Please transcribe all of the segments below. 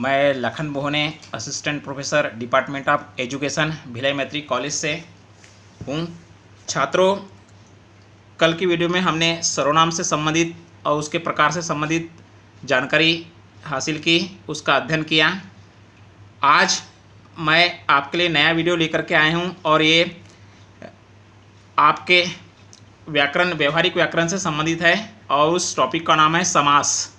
मैं Lakhan Mohne assistant professor department of education Bhilai matric college से हूँ। छात्रों, कल की वीडियो में हमने सर्वनाम से संबंधित और उसके प्रकार से संबंधित जानकारी हासिल की, उसका अध्ययन किया। आज मैं आपके लिए नया वीडियो लेकर के आया हूँ और ये आपके व्याकरण, व्यवहारिक व्याकरण से संबंधित है और उस टॉपिक का नाम है समास।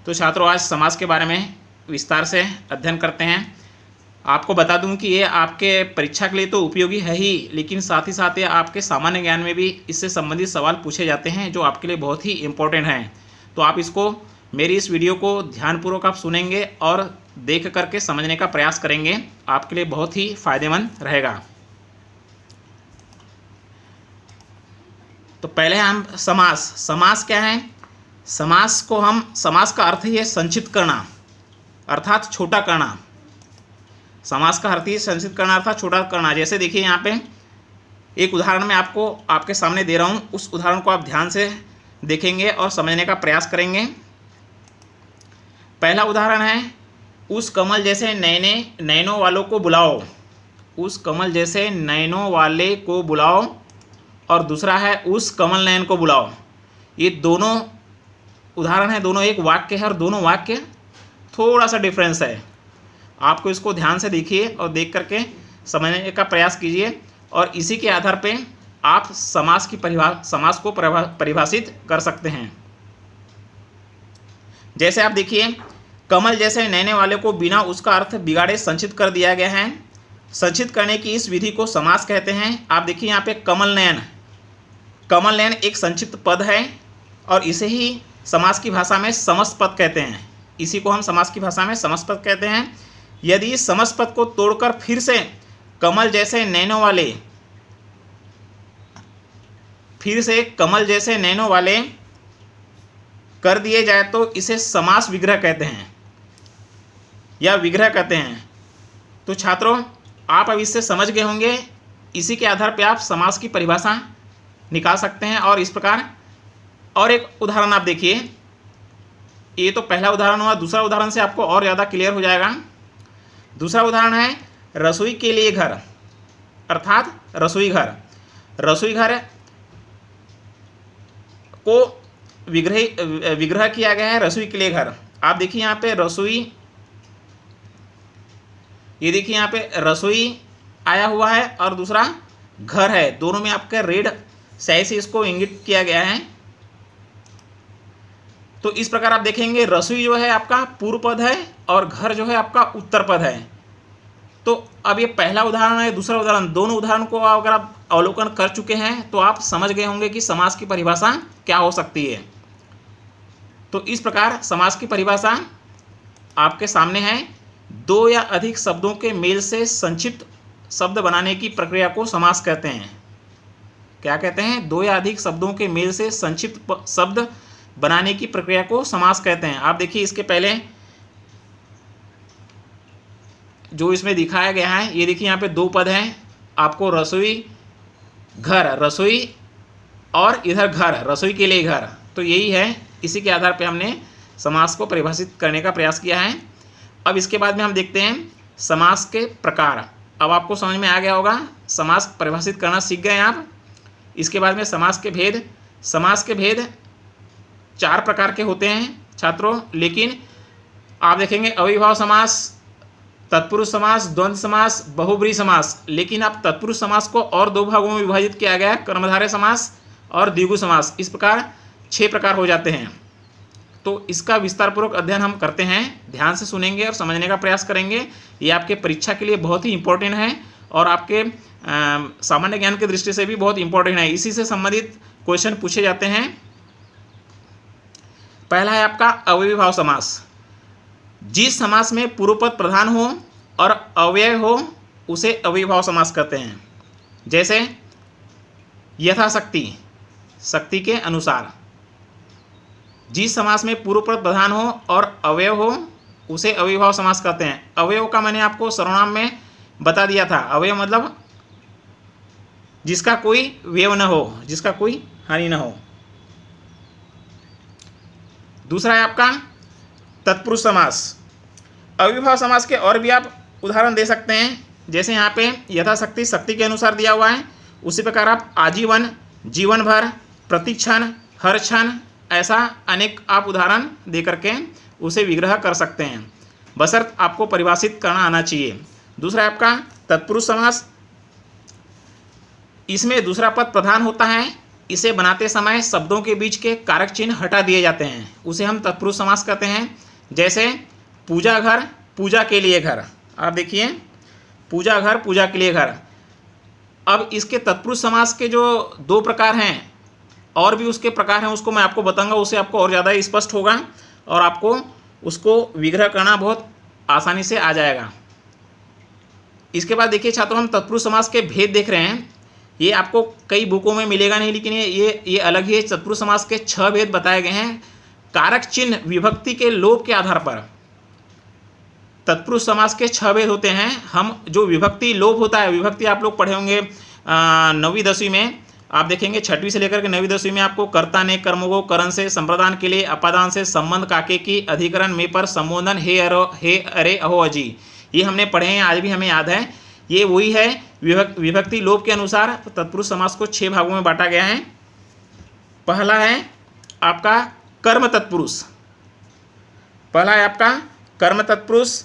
तो छात्रों, आज समास के बारे में विस्तार से अध्ययन करते हैं। आपको बता दूं कि ये आपके परीक्षा के लिए तो उपयोगी है ही, लेकिन साथ ही साथ ये आपके सामान्य ज्ञान में भी इससे संबंधित सवाल पूछे जाते हैं जो आपके लिए बहुत ही इम्पोर्टेंट हैं। तो आप इसको, मेरी इस वीडियो को ध्यानपूर्वक आप सुनेंगे और देख करके समझने का प्रयास करेंगे, आपके लिए बहुत ही फायदेमंद रहेगा। तो पहले हम समास क्या है? समास का अर्थ ही है संक्षिप्त करना अर्थात छोटा करना। समास का अर्थ ही संक्षिप्त करना अर्थात छोटा करना। जैसे देखिए, यहाँ पे एक उदाहरण मैं आपके सामने दे रहा हूँ, उस उदाहरण को आप ध्यान से देखेंगे और समझने का प्रयास करेंगे। पहला उदाहरण है, उस कमल जैसे नैनों वालों को बुलाओ। उस कमल जैसे नैनों वाले को बुलाओ। और दूसरा है, उस कमल नयन को बुलाओ। ये दोनों उदाहरण है, दोनों एक वाक्य है और दोनों वाक्य थोड़ा सा डिफरेंस है। आपको इसको ध्यान से देखिए और देख करके समझने का प्रयास कीजिए और इसी के आधार पे आप समास को परिभाषित कर सकते हैं। जैसे आप देखिए, कमल जैसे नैने वाले को बिना उसका अर्थ बिगाड़े संक्षिप्त कर दिया गया है। संक्षिप्त करने की इस विधि को समास कहते हैं। आप देखिए यहाँ पे कमल नयन एक संक्षिप्त पद है और इसे ही समास की भाषा में समस्त पद कहते हैं। इसी को हम समास की भाषा में समस्त पद कहते हैं। यदि समस्त पद को तोड़कर फिर से कमल जैसे नैनों वाले कर दिए जाए तो इसे समास विग्रह कहते हैं या विग्रह कहते हैं। तो छात्रों, आप अब इससे समझ गए होंगे। इसी के आधार पर आप समास की परिभाषा निकाल सकते हैं। और इस प्रकार और एक उदाहरण आप देखिए, ये तो पहला उदाहरण हुआ। दूसरा उदाहरण से आपको और ज़्यादा क्लियर हो जाएगा। दूसरा उदाहरण है, रसोई के लिए घर अर्थात रसोई घर को विग्रह किया गया है। रसोई के लिए घर, आप देखिए यहाँ पे रसोई, ये देखिए यहाँ पे रसोई आया हुआ है और दूसरा घर है। दोनों में आपका रेड स्याही से इसको इंगित किया गया है। तो इस प्रकार आप देखेंगे, रसोई जो है आपका पूर्व पद है और घर जो है आपका उत्तर पद है। तो अब ये पहला उदाहरण है, दूसरा उदाहरण, दोनों उदाहरण को अगर आप अवलोकन कर चुके हैं तो आप समझ गए होंगे कि समास की परिभाषा क्या हो सकती है। तो इस प्रकार समास की परिभाषा आपके सामने है। दो या अधिक शब्दों के मेल से संक्षिप्त शब्द बनाने की प्रक्रिया को समास कहते हैं। क्या कहते हैं? दो या अधिक शब्दों के मेल से संक्षिप्त शब्द बनाने की प्रक्रिया को समास कहते हैं। आप देखिए, इसके पहले जो इसमें दिखाया गया है, ये देखिए यहाँ पे दो पद हैं आपको, रसोई और इधर घर, रसोई के लिए घर। तो यही है, इसी के आधार पे हमने समास को परिभाषित करने का प्रयास किया है। अब इसके बाद में हम देखते हैं समास के प्रकार। अब आपको समझ में आ गया होगा, समास परिभाषित करना सीख गए आप। इसके बाद में समास के भेद 4 प्रकार के होते हैं छात्रों, लेकिन आप देखेंगे अविभाव समास, तत्पुरुष समास, द्वंद्व समास, बहुब्रीहि समास। लेकिन अब तत्पुरुष समास को और 2 भागों में विभाजित किया गया है, कर्मधारय समास और द्विगु समास। इस प्रकार 6 प्रकार हो जाते हैं। तो इसका विस्तारपूर्वक अध्ययन हम करते हैं, ध्यान से सुनेंगे और समझने का प्रयास करेंगे। ये आपके परीक्षा के लिए बहुत ही इंपॉर्टेंट है और आपके सामान्य ज्ञान की दृष्टि से भी बहुत इंपॉर्टेंट है। इसी से संबंधित क्वेश्चन पूछे जाते हैं। पहला है आपका अव्ययीभाव समास। जिस समास में पूर्व पद प्रधान हो और अव्यय हो उसे अव्ययीभाव समास कहते हैं। जैसे यथाशक्ति, शक्ति के अनुसार। जिस समास में पूर्व पद प्रधान हो और अव्यय हो उसे अव्ययीभाव समास कहते हैं। अवयव का मैंने आपको सर्वनाम में बता दिया था। अवयव मतलब जिसका कोई व्यय न हो, जिसका कोई हानि न हो। दूसरा है आपका तत्पुरुष समास। अविभाव समास के और भी आप उदाहरण दे सकते हैं, जैसे यहाँ पे यथाशक्ति, शक्ति के अनुसार दिया हुआ है। उसी प्रकार आप आजीवन, जीवन भर, प्रतिक्षण, हर क्षण, ऐसा अनेक आप उदाहरण दे करके उसे विग्रह कर सकते हैं, बशर्त आपको परिभाषित करना आना चाहिए। दूसरा है आपका तत्पुरुष समास। इसमें दूसरा पद प्रधान होता है। इसे बनाते समय शब्दों के बीच के कारक चिन्ह हटा दिए जाते हैं, उसे हम तत्पुरुष समास कहते हैं। जैसे पूजा घर, पूजा के लिए घर। आप देखिए, पूजा घर, पूजा के लिए घर। अब इसके तत्पुरुष समास के जो दो प्रकार हैं, और भी उसके प्रकार हैं, उसको मैं आपको बताऊंगा, उससे आपको और ज़्यादा स्पष्ट होगा और आपको उसको विग्रह करना बहुत आसानी से आ जाएगा। इसके बाद देखिए छात्रों, हम तत्पुरुष समास के भेद देख रहे हैं। ये आपको कई बुकों में मिलेगा नहीं, लेकिन ये अलग ही है। तत्पुरुष समास के 6 भेद बताए गए हैं कारक चिन्ह विभक्ति के लोप के आधार पर। तत्पुरुष समास के 6 भेद होते हैं। हम जो विभक्ति लोप होता है, विभक्ति आप लोग पढ़े होंगे 9वीं 10वीं में, आप देखेंगे 6वीं से लेकर के 9वीं 10वीं में आपको कर्ता ने कर्म को करण से, संप्रदान के लिए अपादान से, संबंध काके की, अधिकरण में पर, संबोधन हे अरे अहो अजी, ये हमने पढ़े हैं, आज भी हमें याद है। ये वही है। विभक्ति लोप के अनुसार तत्पुरुष समास को 6 भागों में बांटा गया है। पहला है आपका कर्म तत्पुरुष। पहला है आपका कर्म तत्पुरुष।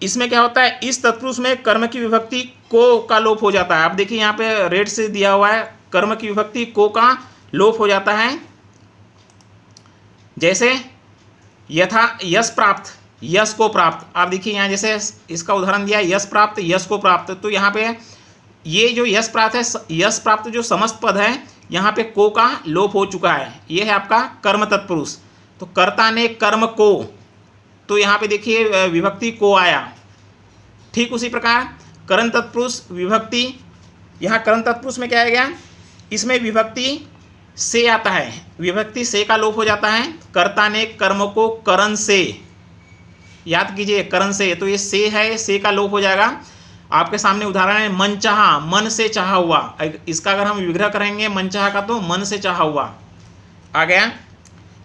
इसमें क्या होता है, इस तत्पुरुष में कर्म की विभक्ति को का लोप हो जाता है। आप देखिए यहाँ पे रेड से दिया हुआ है, कर्म की विभक्ति को का लोप हो जाता है। जैसे यथा यश प्राप्त, यश को प्राप्त। आप देखिए यहाँ जैसे इसका उदाहरण दिया है, यश प्राप्त, यश को प्राप्त। तो यहाँ पे ये जो यश प्राप्त है, यश प्राप्त जो समस्त पद है, यहाँ पे को का लोप हो चुका है। ये है आपका कर्म तत्पुरुष। तो कर्ता ने कर्म को, तो यहाँ पे देखिए विभक्ति को आया। ठीक उसी प्रकार करण तत्पुरुष विभक्ति, यहाँ करण तत्पुरुष में क्या आ गया, इसमें विभक्ति से आता है, विभक्ति से का लोप हो जाता है। कर्ता ने कर्म को करण से, याद कीजिए करण से, तो ये से है, से का लोप हो जाएगा। आपके सामने उदाहरण है मन चाहा, मन से चाहा हुआ। इसका अगर हम विग्रह करेंगे मन चाहा का, तो मन से चाहा हुआ आ गया।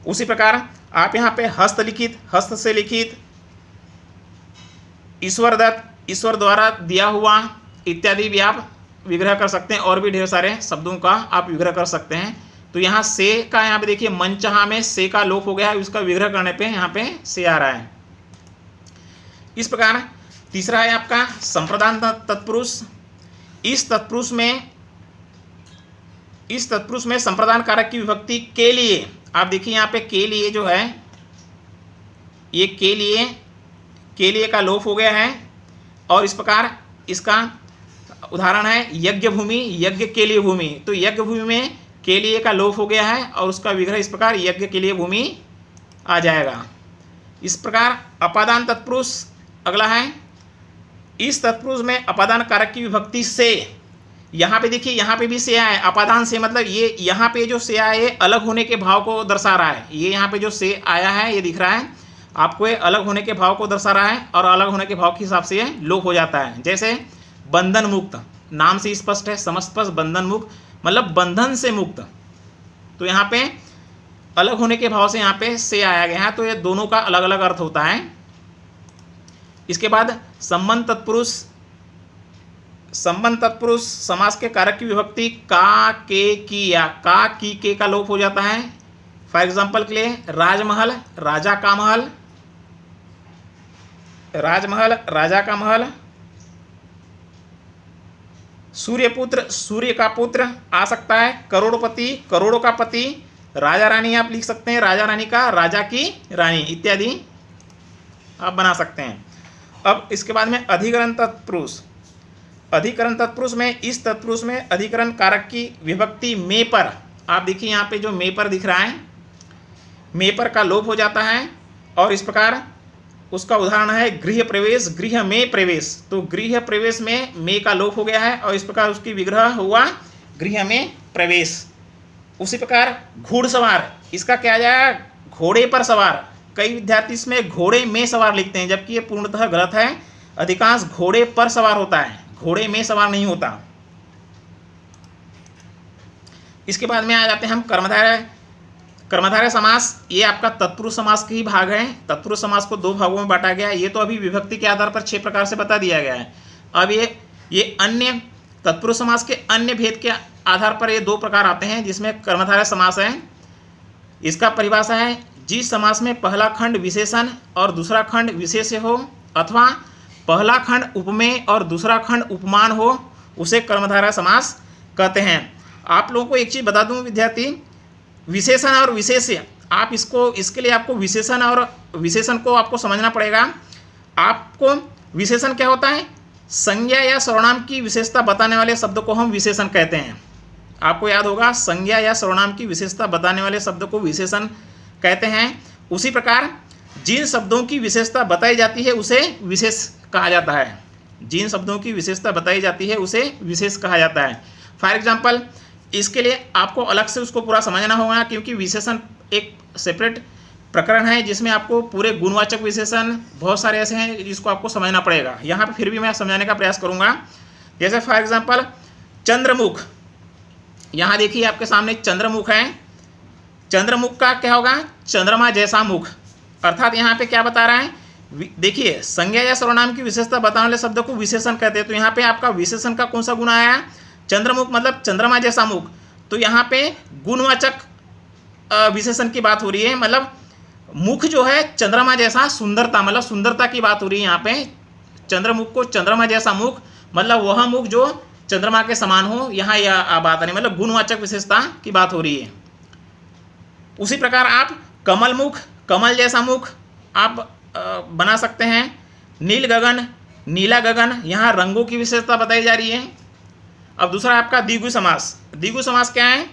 उसी प्रकार आप यहाँ पे हस्त लिखित, हस्त से लिखित, ईश्वर दत्त, ईश्वर द्वारा दिया हुआ इत्यादि भी आप विग्रह कर सकते हैं। और भी ढेर सारे शब्दों का आप विग्रह कर सकते हैं। तो यहाँ से का, यहाँ पे देखिए मन चाहा में से का लोप हो गया है, उसका विग्रह करने पे यहाँ पे से आ रहा है। इस प्रकार तीसरा है आपका संप्रदान तत्पुरुष। इस तत्पुरुष में संप्रदान कारक की विभक्ति के लिए, आप देखिए यहाँ पे के लिए जो है, ये के लिए का लोप हो गया है। और इस प्रकार इसका उदाहरण है यज्ञ भूमि, यज्ञ के लिए भूमि। तो यज्ञ भूमि में के लिए का लोप हो गया है और उसका विग्रह इस प्रकार यज्ञ के लिए भूमि आ जाएगा। इस प्रकार अपादान तत्पुरुष अगला है। इस तत्पुरुष में अपादान कारक की विभक्ति से, यहाँ पे देखिए यहाँ पे भी से आया है। अपादान से मतलब ये यहाँ पे जो से आया है अलग होने के भाव को दर्शा रहा है। ये यहाँ पे जो से आया है ये दिख रहा है आपको, ये अलग होने के भाव को दर्शा रहा है और अलग होने के भाव के हिसाब से ये लोप हो जाता है। जैसे बंधन मुक्त, नाम से स्पष्ट है, समस्पष्ट बंधन मुक्त मतलब बंधन से मुक्त। तो यहाँ पे अलग होने के भाव से यहाँ पे से आया गया है। तो ये दोनों का अलग अलग अर्थ होता है। इसके बाद संबंध तत्पुरुष। संबंध तत्पुरुष समास के कारक की विभक्ति का, के, की या का, की, के का लोप हो जाता है। फॉर एग्जाम्पल के लिए राजमहल, राजा का महल, राजमहल, राजा का महल। सूर्यपुत्र, सूर्य का पुत्र आ सकता है। करोड़पति, करोड़ों का पति। राजा रानी आप लिख सकते हैं, राजा रानी का, राजा की रानी इत्यादि आप बना सकते हैं। अब इसके बाद में अधिकरण तत्पुरुष। अधिकरण तत्पुरुष में, इस तत्पुरुष में अधिकरण कारक की विभक्ति में पर, आप देखिए यहाँ पे जो में पर दिख रहा है, में पर का लोप हो जाता है। और इस प्रकार उसका उदाहरण है गृह प्रवेश, गृह में प्रवेश। तो गृह प्रवेश में का लोप हो गया है और इस प्रकार उसकी विग्रह हुआ गृह में प्रवेश। उसी प्रकार घुड़सवार, इसका क्या आ जाएगा, घोड़े पर सवार। कई विद्यार्थी इसमें घोड़े में सवार लिखते हैं, जबकि ये पूर्णतः गलत है। अधिकांश घोड़े पर सवार होता है, घोड़े में सवार नहीं होता। इसके बाद में आ जाते हैं हम कर्मधारय कर्मधारय समास ये आपका तत्पुरुष समास के ही भाग है। तत्पुरुष समास को 2 भागों में बांटा गया है। ये तो अभी विभक्ति के आधार पर 6 प्रकार से बता दिया गया है। अब ये अन्य तत्पुरुष समास के अन्य भेद के आधार पर ये 2 प्रकार आते हैं, जिसमें कर्मधारय समास है। इसका परिभाषा है, जिस समास में पहला खंड विशेषण और दूसरा खंड विशेष्य हो अथवा पहला खंड उपमेय और दूसरा खंड उपमान हो, उसे कर्मधारय समास कहते हैं। आप लोगों को एक चीज़ बता दूं विद्यार्थी, विशेषण और विशेष्य, आप इसके लिए आपको विशेषण और विशेषण को आपको समझना पड़ेगा। आपको विशेषण क्या होता है? संज्ञा या सर्वनाम की विशेषता बताने वाले शब्द को हम विशेषण कहते हैं। आपको याद होगा, संज्ञा या सर्वनाम की विशेषता बताने वाले शब्द को विशेषण कहते हैं। उसी प्रकार जिन शब्दों की विशेषता बताई जाती है उसे विशेष कहा जाता है। जिन शब्दों की विशेषता बताई जाती है उसे विशेष कहा जाता है। फॉर एग्जाम्पल, इसके लिए आपको अलग से उसको पूरा समझना होगा, क्योंकि विशेषण एक सेपरेट प्रकरण है जिसमें आपको पूरे गुणवाचक विशेषण बहुत सारे ऐसे हैं जिसको आपको समझना पड़ेगा। यहाँ पे फिर भी मैं समझाने का प्रयास करूँगा। जैसे फॉर एग्जाम्पल चंद्रमुख, यहाँ देखिए आपके सामने चंद्रमुख है। चंद्रमुख का क्या होगा? चंद्रमा जैसा मुख। अर्थात यहाँ पे क्या बता रहा है? देखिए, संज्ञा या सर्वनाम की विशेषता बताने वाले शब्द को विशेषण कहते हैं। तो यहाँ पे आपका विशेषण का कौन सा गुण आया? चंद्रमुख मतलब चंद्रमा जैसा मुख। तो यहाँ पे गुणवाचक विशेषण की बात हो रही है, मतलब मुख जो है चंद्रमा जैसा, सुंदरता मतलब सुंदरता की बात हो रही है। यहाँ पे चंद्रमुख को चंद्रमा जैसा मुख मतलब वह मुख जो चंद्रमा के समान हो, यहाँ यह बात नहीं, मतलब गुणवाचक विशेषता की बात हो रही है। उसी प्रकार आप कमल मुख, कमल जैसा मुख आप बना सकते हैं। नील गगन, नीला गगन, यहाँ रंगों की विशेषता बताई जा रही है। अब दूसरा आपका द्विगु समास। द्विगु समास क्या है?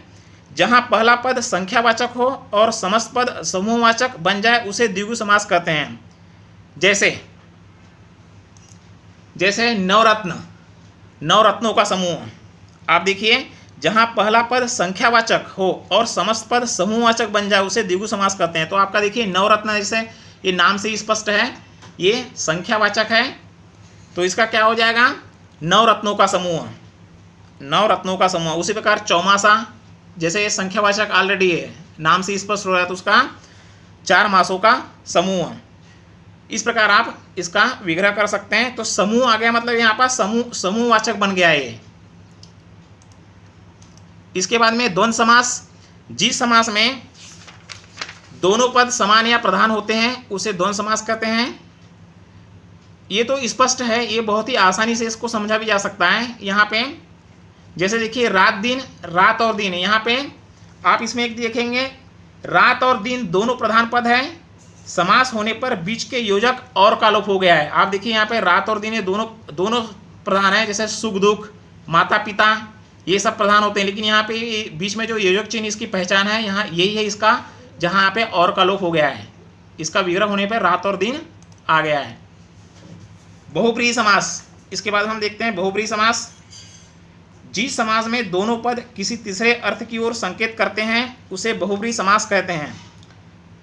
जहाँ पहला पद संख्यावाचक हो और समस्त पद समूहवाचक बन जाए उसे द्विगु समास कहते हैं। जैसे नवरत्न, नवरत्नों का समूह। आप देखिए, जहाँ पहला पद संख्यावाचक हो और समस्त पद समूहवाचक बन जाए उसे द्विगु समास कहते हैं। तो आपका देखिए नवरत्न, जैसे ये नाम से ही स्पष्ट है, ये संख्यावाचक है, तो इसका क्या हो जाएगा? नवरत्नों का समूह, नवरत्नों का समूह। उसी प्रकार चौमासा, जैसे ये संख्यावाचक ऑलरेडी है, नाम से स्पष्ट हो रहा है, तो उसका 4 मासों का समूह। इस प्रकार आप इसका विग्रह कर सकते हैं। तो समूह आ गया, मतलब यहाँ पर समूहवाचक बन गया ये। इसके बाद में द्वंद्व समास। जिस समास में दोनों पद समान या प्रधान होते हैं उसे द्वंद्व समास कहते हैं। ये तो स्पष्ट है, ये बहुत ही आसानी से इसको समझा भी जा सकता है। यहाँ पे जैसे देखिए रात दिन, रात और दिन, यहाँ पे आप इसमें एक देखेंगे रात और दिन दोनों प्रधान पद है। समास होने पर बीच के योजक और का लोप हो गया है। आप देखिए यहाँ पे रात और दिन ये दोनों प्रधान है। जैसे सुख दुख, माता पिता, ये सब प्रधान होते हैं, लेकिन यहाँ पे बीच में जो योजक चिन्ह इसकी पहचान है, यहाँ यही है इसका, जहाँ यहाँ पे और का लोप हो गया है। इसका विग्रह होने पर रात और दिन आ गया है। बहुब्रीहि समास। इसके बाद हम देखते हैं बहुब्रीहि समास। जिस समास में दोनों पद किसी तीसरे अर्थ की ओर संकेत करते हैं उसे बहुब्रीहि समास कहते हैं।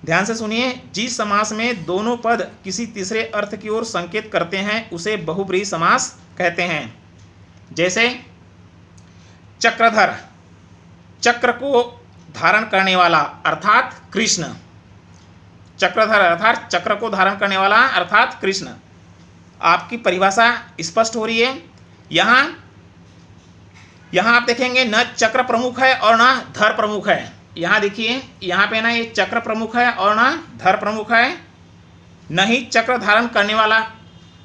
ध्यान से सुनिए, जिस समास में दोनों पद किसी तीसरे अर्थ की ओर संकेत करते हैं उसे बहुब्रीहि समास कहते हैं। जैसे चक्रधर, चक्र को धारण करने वाला अर्थात कृष्ण। चक्रधर अर्थात चक्र को धारण करने वाला अर्थात कृष्ण। आपकी परिभाषा स्पष्ट हो रही है। यहाँ आप देखेंगे न चक्र प्रमुख है और न धर प्रमुख है। यहाँ देखिए, यहाँ पे ना ये चक्र प्रमुख है और न धर प्रमुख है। न ही चक्र धारण करने वाला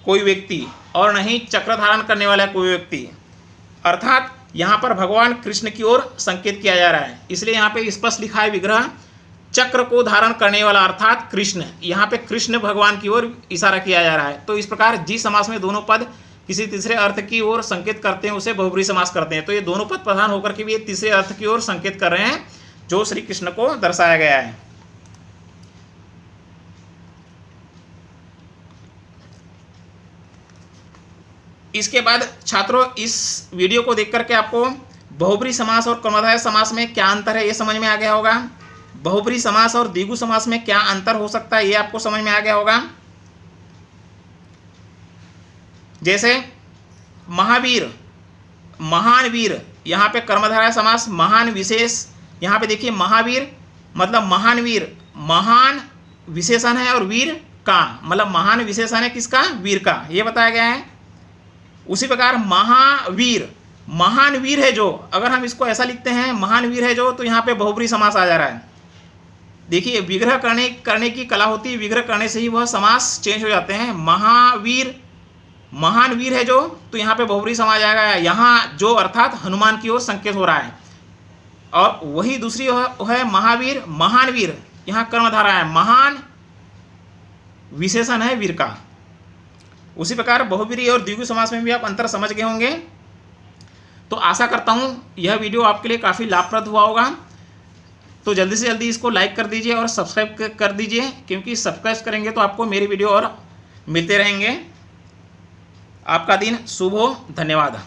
कोई व्यक्ति और न ही चक्र धारण करने वाला कोई व्यक्ति, अर्थात यहाँ पर भगवान कृष्ण की ओर संकेत किया जा रहा है। इसलिए यहाँ पे स्पष्ट लिखा है विग्रह चक्र को धारण करने वाला अर्थात कृष्ण। यहाँ पे कृष्ण भगवान की ओर इशारा किया जा रहा है। तो इस प्रकार जिस समास में दोनों पद किसी तीसरे अर्थ की ओर संकेत करते हैं उसे बहुब्रीहि समास करते हैं। तो ये दोनों पद प्रधान होकर के भी ये तीसरे अर्थ की ओर संकेत कर रहे हैं जो श्री कृष्ण को दर्शाया गया है। इसके बाद छात्रों, इस वीडियो को देख करके आपको बहुब्रीहि समास और कर्मधारय समास में क्या अंतर है ये समझ में आ गया होगा। बहुब्रीहि समास और द्विगु समास में क्या अंतर हो सकता है ये आपको समझ में आ गया होगा। जैसे महावीर, महान वीर, यहाँ पे कर्मधारय समास महान विशेष। यहाँ पे देखिए महावीर मतलब महान वीर, महान विशेषण है और वीर का, मतलब महान विशेषण है किसका, वीर का, ये बताया गया है। उसी प्रकार महावीर, महान वीर है जो, अगर हम इसको ऐसा लिखते हैं महान वीर है जो, तो यहाँ पे बहुब्री समास आ जा रहा है। देखिए विग्रह करने की कला होती है, विग्रह करने से ही वह समास चेंज हो जाते हैं। महावीर, महान वीर है जो, तो यहाँ पे बहुब्री समास आ जाएगा। यहाँ जो अर्थात हनुमान की ओर संकेत हो रहा है। और वही दूसरी है महावीर, महान वीर, यहाँ कर्मधारा है, महान विशेषण है वीर का। उसी प्रकार बहुब्री और द्विगु समास में भी आप अंतर समझ गए होंगे। तो आशा करता हूँ यह वीडियो आपके लिए काफ़ी लाभप्रद हुआ होगा। तो जल्दी से जल्दी इसको लाइक कर दीजिए और सब्सक्राइब कर दीजिए, क्योंकि सब्सक्राइब करेंगे तो आपको मेरी वीडियो और मिलते रहेंगे। आपका दिन शुभ हो। धन्यवाद।